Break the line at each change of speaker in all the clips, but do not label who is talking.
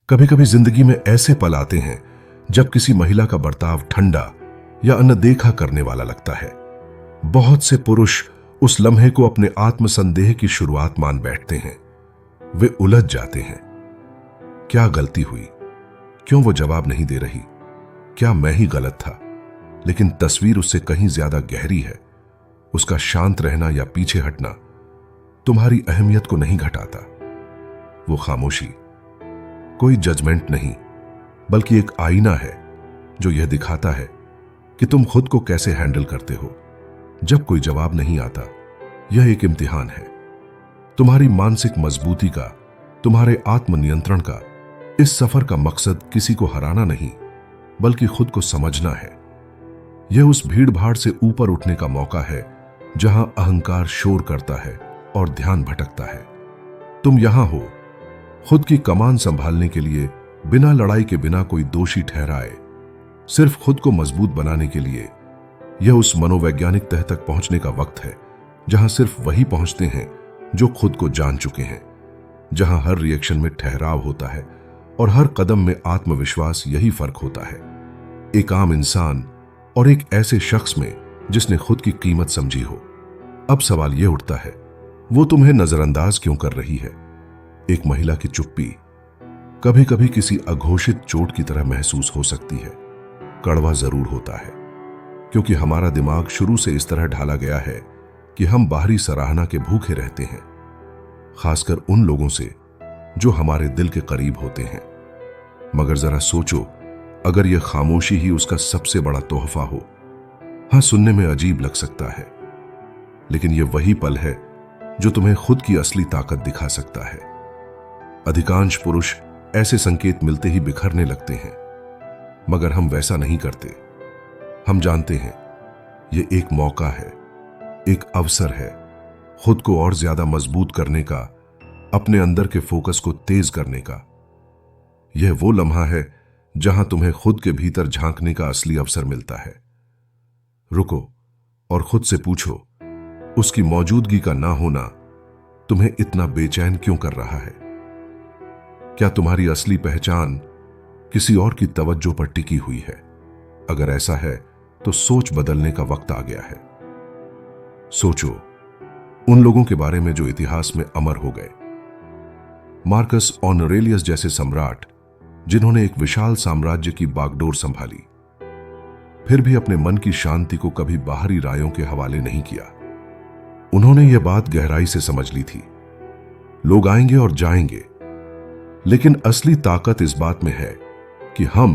कभी कभी जिंदगी में ऐसे पल आते हैं जब किसी महिला का बर्ताव ठंडा या अनदेखा करने वाला लगता है। बहुत से पुरुष उस लम्हे को अपने आत्मसंदेह की शुरुआत मान बैठते हैं। वे उलझ जाते हैं। क्या गलती हुई? क्यों वो जवाब नहीं दे रही? क्या मैं ही गलत था? लेकिन तस्वीर उससे कहीं ज्यादा गहरी है। उसका शांत रहना या पीछे हटना तुम्हारी अहमियत को नहीं घटाता। वो खामोशी कोई जजमेंट नहीं, बल्कि एक आईना है जो यह दिखाता है कि तुम खुद को कैसे हैंडल करते हो जब कोई जवाब नहीं आता। यह एक इम्तिहान है तुम्हारी मानसिक मजबूती का, तुम्हारे आत्मनियंत्रण का। इस सफर का मकसद किसी को हराना नहीं, बल्कि खुद को समझना है। यह उस भीड़ भाड़ से ऊपर उठने का मौका है जहां अहंकार शोर करता है और ध्यान भटकता है। तुम यहां हो खुद की कमान संभालने के लिए, बिना लड़ाई के, बिना कोई दोषी ठहराए, सिर्फ खुद को मजबूत बनाने के लिए। यह उस मनोवैज्ञानिक तह तक पहुंचने का वक्त है जहां सिर्फ वही पहुंचते हैं जो खुद को जान चुके हैं, जहां हर रिएक्शन में ठहराव होता है और हर कदम में आत्मविश्वास। यही फर्क होता है एक आम इंसान और एक ऐसे शख्स में जिसने खुद की कीमत समझी हो। अब सवाल यह उठता है, वो तुम्हें नजरअंदाज क्यों कर रही है? एक महिला की चुप्पी कभी कभी किसी अघोषित चोट की तरह महसूस हो सकती है। कड़वा जरूर होता है, क्योंकि हमारा दिमाग शुरू से इस तरह ढाला गया है कि हम बाहरी सराहना के भूखे रहते हैं, खासकर उन लोगों से जो हमारे दिल के करीब होते हैं। मगर जरा सोचो, अगर यह खामोशी ही उसका सबसे बड़ा तोहफा हो। हां, सुनने में अजीब लग सकता है, लेकिन यह वही पल है जो तुम्हें खुद की असली ताकत दिखा सकता है। अधिकांश पुरुष ऐसे संकेत मिलते ही बिखरने लगते हैं, मगर हम वैसा नहीं करते। हम जानते हैं यह एक मौका है, एक अवसर है खुद को और ज्यादा मजबूत करने का, अपने अंदर के फोकस को तेज करने का। यह वो लम्हा है जहां तुम्हें खुद के भीतर झांकने का असली अवसर मिलता है। रुको और खुद से पूछो, उसकी मौजूदगी का ना होना तुम्हें इतना बेचैन क्यों कर रहा है? क्या तुम्हारी असली पहचान किसी और की तवज्जो पर टिकी हुई है? अगर ऐसा है तो सोच बदलने का वक्त आ गया है। सोचो उन लोगों के बारे में जो इतिहास में अमर हो गए। मार्कस ऑनरेलियस जैसे सम्राट, जिन्होंने एक विशाल साम्राज्य की बागडोर संभाली, फिर भी अपने मन की शांति को कभी बाहरी रायों के हवाले नहीं किया। उन्होंने यह बात गहराई से समझ ली थी, लोग आएंगे और जाएंगे, लेकिन असली ताकत इस बात में है कि हम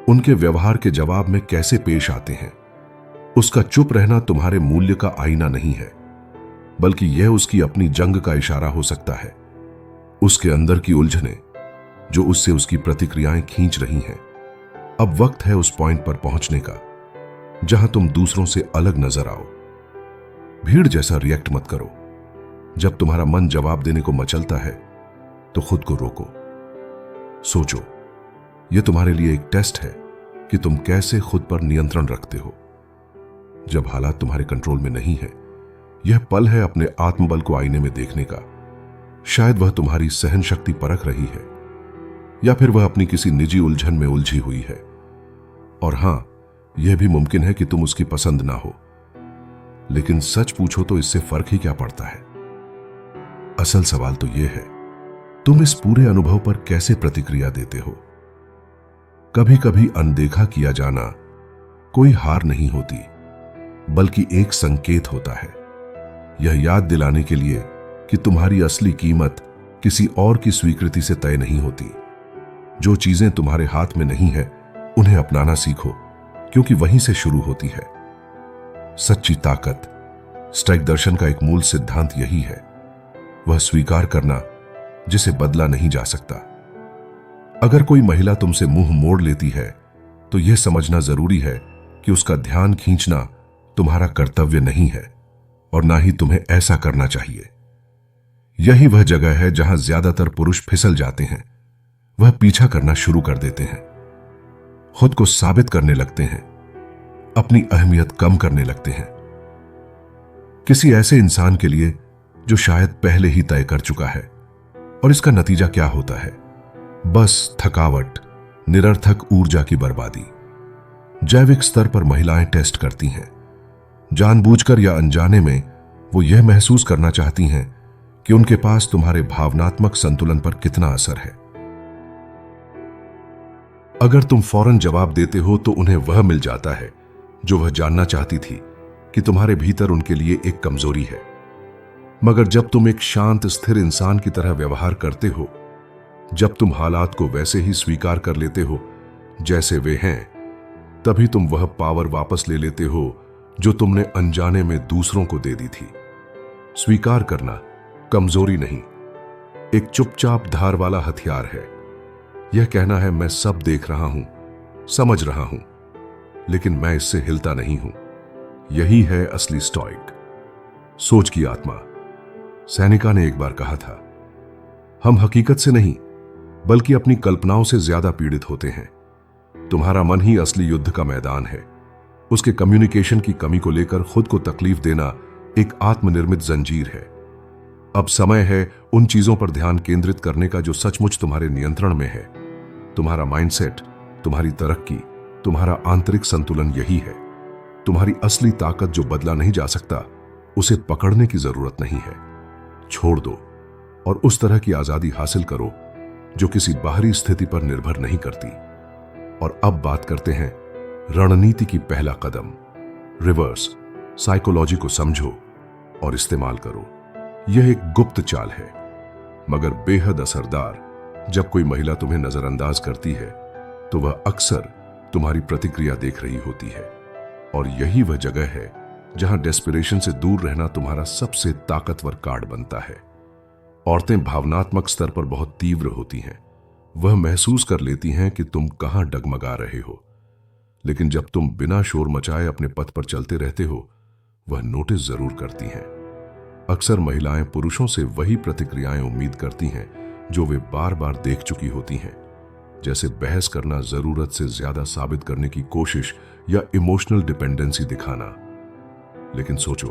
उनके व्यवहार के जवाब में कैसे पेश आते हैं। उसका चुप रहना तुम्हारे मूल्य का आईना नहीं है, बल्कि यह उसकी अपनी जंग का इशारा हो सकता है। उसके अंदर की उलझने जो उससे उसकी प्रतिक्रियाएं खींच रही हैं। अब वक्त है उस पॉइंट पर पहुंचने का जहां तुम दूसरों से अलग नजर आओ। भीड़ जैसा रिएक्ट मत करो। जब तुम्हारा मन जवाब देने को मचलता है तो खुद को रोको। सोचो, यह तुम्हारे लिए एक टेस्ट है कि तुम कैसे खुद पर नियंत्रण रखते हो जब हालात तुम्हारे कंट्रोल में नहीं है। यह पल है अपने आत्मबल को आईने में देखने का। शायद वह तुम्हारी सहन शक्ति परख रही है, या फिर वह अपनी किसी निजी उलझन में उलझी हुई है। और हां, यह भी मुमकिन है कि तुम उसकी पसंद ना हो, लेकिन सच पूछो तो इससे फर्क ही क्या पड़ता है? असल सवाल तो यह है, तुम इस पूरे अनुभव पर कैसे प्रतिक्रिया देते हो? कभी कभी अनदेखा किया जाना कोई हार नहीं होती, बल्कि एक संकेत होता है, यह याद दिलाने के लिए कि तुम्हारी असली कीमत किसी और की स्वीकृति से तय नहीं होती। जो चीजें तुम्हारे हाथ में नहीं है उन्हें अपनाना सीखो, क्योंकि वहीं से शुरू होती है सच्ची ताकत। स्टैक दर्शन का एक मूल सिद्धांत यही है, वह स्वीकार करना जिसे बदला नहीं जा सकता। अगर कोई महिला तुमसे मुंह मोड़ लेती है तो यह समझना जरूरी है कि उसका ध्यान खींचना तुम्हारा कर्तव्य नहीं है और ना ही तुम्हें ऐसा करना चाहिए। यही वह जगह है जहां ज्यादातर पुरुष फिसल जाते हैं। वह पीछा करना शुरू कर देते हैं, खुद को साबित करने लगते हैं, अपनी अहमियत कम करने लगते हैं किसी ऐसे इंसान के लिए जो शायद पहले ही तय कर चुका है। और इसका नतीजा क्या होता है? बस थकावट, निरर्थक ऊर्जा की बर्बादी। जैविक स्तर पर महिलाएं टेस्ट करती हैं। जानबूझकर या अनजाने में वो यह महसूस करना चाहती हैं कि उनके पास तुम्हारे भावनात्मक संतुलन पर कितना असर है। अगर तुम फौरन जवाब देते हो तो उन्हें वह मिल जाता है जो वह जानना चाहती थी, कि तुम्हारे भीतर उनके लिए एक कमजोरी है। मगर जब तुम एक शांत स्थिर इंसान की तरह व्यवहार करते हो, जब तुम हालात को वैसे ही स्वीकार कर लेते हो जैसे वे हैं, तभी तुम वह पावर वापस ले लेते हो जो तुमने अनजाने में दूसरों को दे दी थी। स्वीकार करना कमजोरी नहीं, एक चुपचाप धार वाला हथियार है। यह कहना है, मैं सब देख रहा हूं, समझ रहा हूं, लेकिन मैं इससे हिलता नहीं हूं। यही है असली स्टॉइक, सोच की आत्मा। सेनेका ने एक बार कहा था, हम हकीकत से नहीं बल्कि अपनी कल्पनाओं से ज्यादा पीड़ित होते हैं। तुम्हारा मन ही असली युद्ध का मैदान है। उसके कम्युनिकेशन की कमी को लेकर खुद को तकलीफ देना एक आत्मनिर्मित जंजीर है। अब समय है उन चीजों पर ध्यान केंद्रित करने का जो सचमुच तुम्हारे नियंत्रण में है। तुम्हारा माइंडसेट, तुम्हारी तरक्की, तुम्हारा आंतरिक संतुलन यही है। तुम्हारी असली ताकत जो बदला नहीं जा सकता, उसे पकड़ने की जरूरत नहीं है। छोड़ दो और उस तरह की आजादी हासिल करो जो किसी बाहरी स्थिति पर निर्भर नहीं करती। और अब बात करते हैं रणनीति की पहला कदम, रिवर्स साइकोलॉजी को समझो और इस्तेमाल करो। यह एक गुप्त चाल है, मगर बेहद असरदार। जब कोई महिला तुम्हें नजरअंदाज करती है तो वह अक्सर तुम्हारी प्रतिक्रिया देख रही होती है, और यही वह जगह है जहां डेस्पिरेशन से दूर रहना तुम्हारा सबसे ताकतवर कार्ड बनता है। औरतें भावनात्मक स्तर पर बहुत तीव्र होती हैं। वह महसूस कर लेती हैं कि तुम कहां डगमगा रहे हो, लेकिन जब तुम बिना शोर मचाए अपने पथ पर चलते रहते हो, वह नोटिस जरूर करती हैं। अक्सर महिलाएं पुरुषों से वही प्रतिक्रियाएं उम्मीद करती हैं जो वे बार बार देख चुकी होती हैं, जैसे बहस करना, जरूरत से ज्यादा साबित करने की कोशिश या इमोशनल डिपेंडेंसी दिखाना। लेकिन सोचो,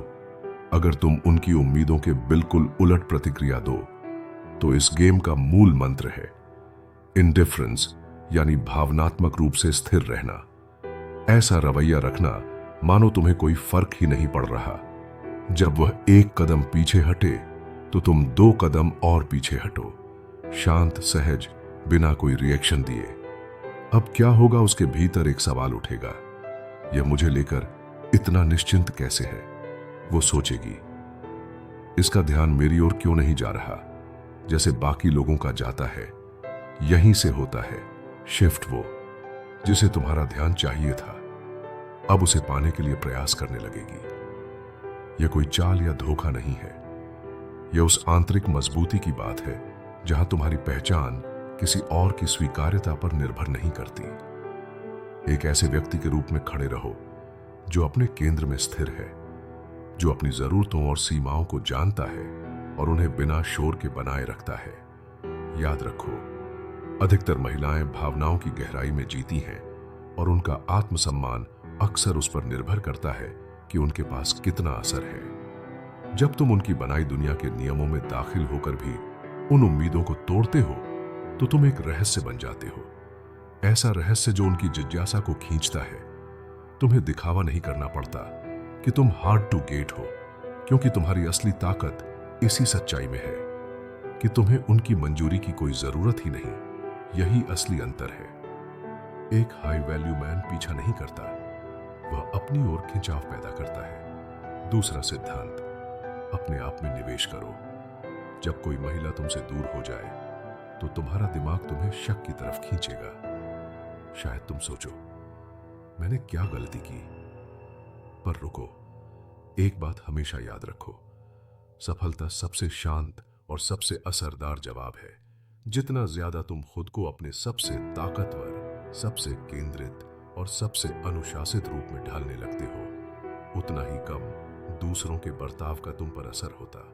अगर तुम उनकी उम्मीदों के बिल्कुल उलट प्रतिक्रिया दो, तो इस गेम का मूल मंत्र है इंडिफरेंस, यानी भावनात्मक रूप से स्थिर रहना। ऐसा रवैया रखना मानो तुम्हें कोई फर्क ही नहीं पड़ रहा। जब वह एक कदम पीछे हटे तो तुम 2 कदम और पीछे हटो, शांत, सहज, बिना कोई रिएक्शन दिए। अब क्या होगा? उसके भीतर एक सवाल उठेगा, यह मुझे लेकर इतना निश्चिंत कैसे है? वो सोचेगी, इसका ध्यान मेरी ओर क्यों नहीं जा रहा जैसे बाकी लोगों का जाता है। यहीं से होता है शिफ्ट, वो जिसे तुम्हारा ध्यान चाहिए था, अब उसे पाने के लिए प्रयास करने लगेगी। यह कोई चाल या धोखा नहीं है, यह उस आंतरिक मजबूती की बात है जहां तुम्हारी पहचान किसी और की स्वीकार्यता पर निर्भर नहीं करती। एक ऐसे व्यक्ति के रूप में खड़े रहो जो अपने केंद्र में स्थिर है, जो अपनी जरूरतों और सीमाओं को जानता है और उन्हें बिना शोर के बनाए रखता है। याद रखो, अधिकतर महिलाएं भावनाओं की गहराई में जीती हैं और उनका आत्मसम्मान अक्सर उस पर निर्भर करता है कि उनके पास कितना असर है। जब तुम उनकी बनाई दुनिया के नियमों में दाखिल होकर भी उन उम्मीदों को तोड़ते हो, तो तुम एक रहस्य बन जाते हो। ऐसा रहस्य जो उनकी जिज्ञासा को खींचता है। तुम्हें दिखावा नहीं करना पड़ता कि तुम हार्ड टू गेट हो, क्योंकि तुम्हारी असली ताकत इसी सच्चाई में है कि तुम्हें उनकी मंजूरी की कोई जरूरत ही नहीं। यही असली अंतर है। एक हाई वैल्यू मैन पीछा नहीं करता, वह अपनी ओर खिंचाव पैदा करता है। दूसरा सिद्धांत, अपने आप में निवेश करो। जब कोई महिला तुमसे दूर हो जाए तो तुम्हारा दिमाग तुम्हें शक की तरफ खींचेगा। शायद तुम सोचो, मैंने क्या गलती की? पर रुको, एक बात हमेशा याद रखो, सफलता सबसे शांत और सबसे असरदार जवाब है। जितना ज्यादा तुम खुद को अपने सबसे ताकतवर, सबसे केंद्रित और सबसे अनुशासित रूप में ढालने लगते हो, उतना ही कम दूसरों के बर्ताव का तुम पर असर होता।